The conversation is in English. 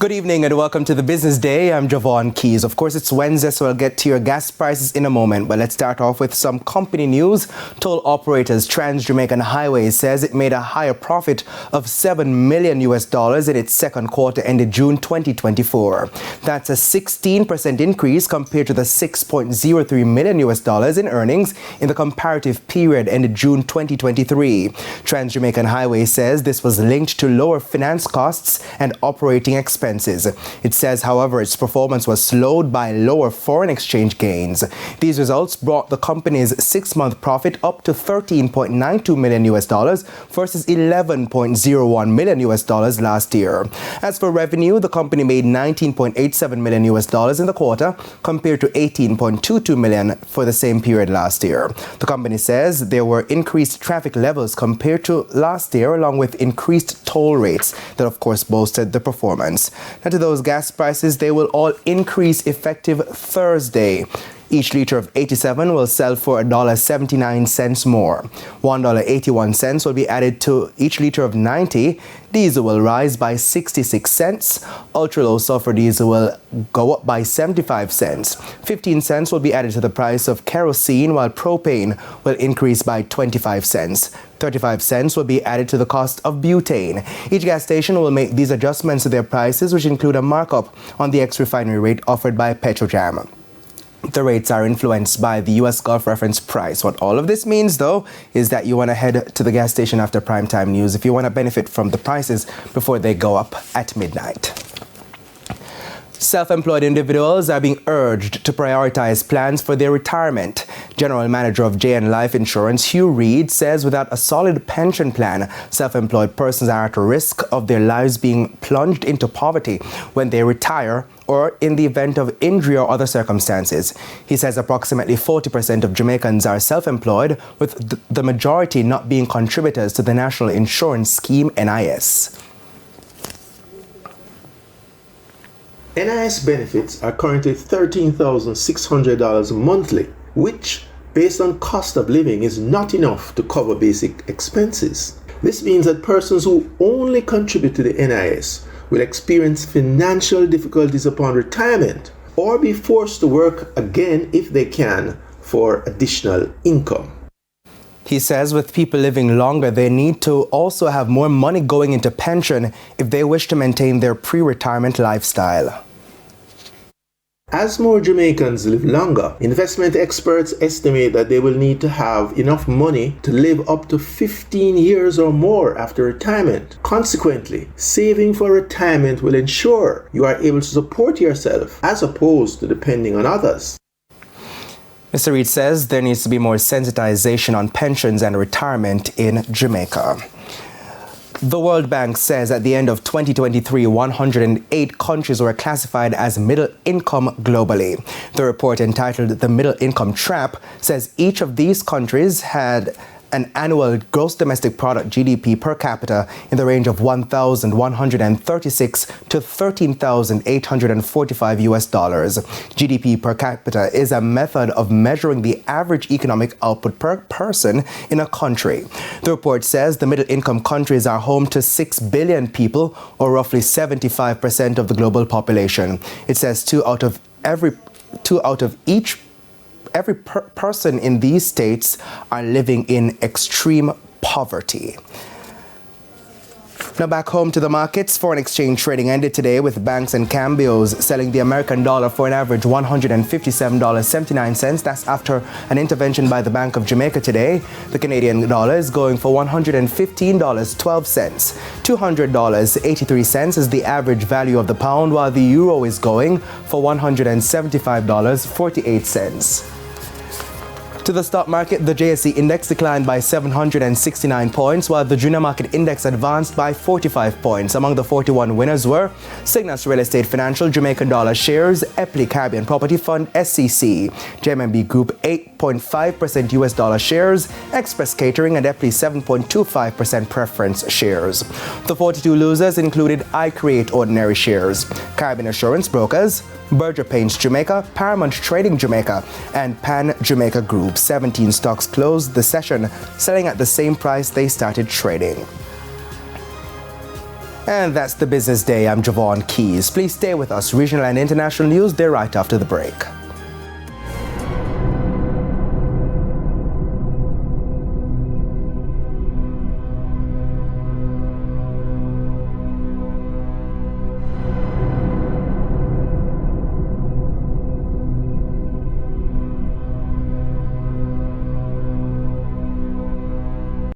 Good evening and welcome to the Business Day. I'm Javon Keys. Of course, it's Wednesday, so I'll get to your gas prices in a moment. But let's start off with some company news. Toll operators Jamaican Highways says it made a higher profit of $7 million in its second quarter ended June 2024. That's a 16% increase compared to the $6.03 million in earnings in the comparative period ended June 2023. Jamaican Highways says this was linked to lower finance costs and operating expenses. It says, however, its performance was slowed by lower foreign exchange gains. These results brought the company's 6-month profit up to $13.92 million versus $11.01 million last year. As for revenue, the company made $19.87 million in the quarter compared to $18.22 million for the same period last year. The company says there were increased traffic levels compared to last year, along with increased toll rates that, of course, boosted the performance. Now to those gas prices, they will all increase effective Thursday. Each liter of 87 will sell for $1.79 more. $1.81 will be added to each liter of 90. Diesel will rise by 66 cents. Ultra-low sulfur diesel will go up by 75 cents. 15 cents will be added to the price of kerosene, while propane will increase by 25 cents. 35 cents will be added to the cost of butane. Each gas station will make these adjustments to their prices, which include a markup on the ex-refinery rate offered by Petrojam. The rates are influenced by the U.S. Gulf reference price. What all of this means, though, is that you want to head to the gas station after primetime news if you want to benefit from the prices before they go up at midnight. Self-employed individuals are being urged to prioritize plans for their retirement. General Manager of JN Life Insurance, Hugh Reid, says without a solid pension plan, self-employed persons are at risk of their lives being plunged into poverty when they retire or in the event of injury or other circumstances. He says approximately 40% of Jamaicans are self-employed, with the majority not being contributors to the National Insurance Scheme, NIS. NIS benefits are currently $13,600 monthly, which, based on cost of living, is not enough to cover basic expenses. This means that persons who only contribute to the NIS will experience financial difficulties upon retirement or be forced to work again if they can for additional income. He says with people living longer, they need to also have more money going into pension if they wish to maintain their pre-retirement lifestyle. As more Jamaicans live longer, investment experts estimate that they will need to have enough money to live up to 15 years or more after retirement. Consequently, saving for retirement will ensure you are able to support yourself as opposed to depending on others. Mr. Reid says there needs to be more sensitization on pensions and retirement in Jamaica. The World Bank says at the end of 2023, 108 countries were classified as middle income globally. The report, entitled The Middle Income Trap, says each of these countries had an annual gross domestic product GDP per capita in the range of $1,136 to $13,845. GDP per capita is a method of measuring the average economic output per person in a country. The report says the middle income countries are home to 6 billion people, or roughly 75% of the global population. It says every person in these states are living in extreme poverty. Now back home to the markets. Foreign exchange trading ended today with banks and cambios selling the American dollar for an average $157.79. That's after an intervention by the Bank of Jamaica today. The Canadian dollar is going for $115.12. $200.83 is the average value of the pound, while the euro is going for $175.48. To the stock market, the JSE index declined by 769 points, while the junior market index advanced by 45 points. Among the 41 winners were Cygnus Real Estate Financial, Jamaican Dollar Shares, Epley Caribbean Property Fund, SCC, JMB Group 8.5% US dollar shares, Express Catering, and Epley 7.25% preference shares. The 42 losers included iCreate Ordinary Shares, Caribbean Assurance Brokers, Berger Paints Jamaica, Paramount Trading Jamaica, and Pan Jamaica Group. 17 stocks closed the session selling at the same price they started trading. And that's the Business Day. I'm Javon Keys. Please stay with us. Regional and international news, they're right after the break.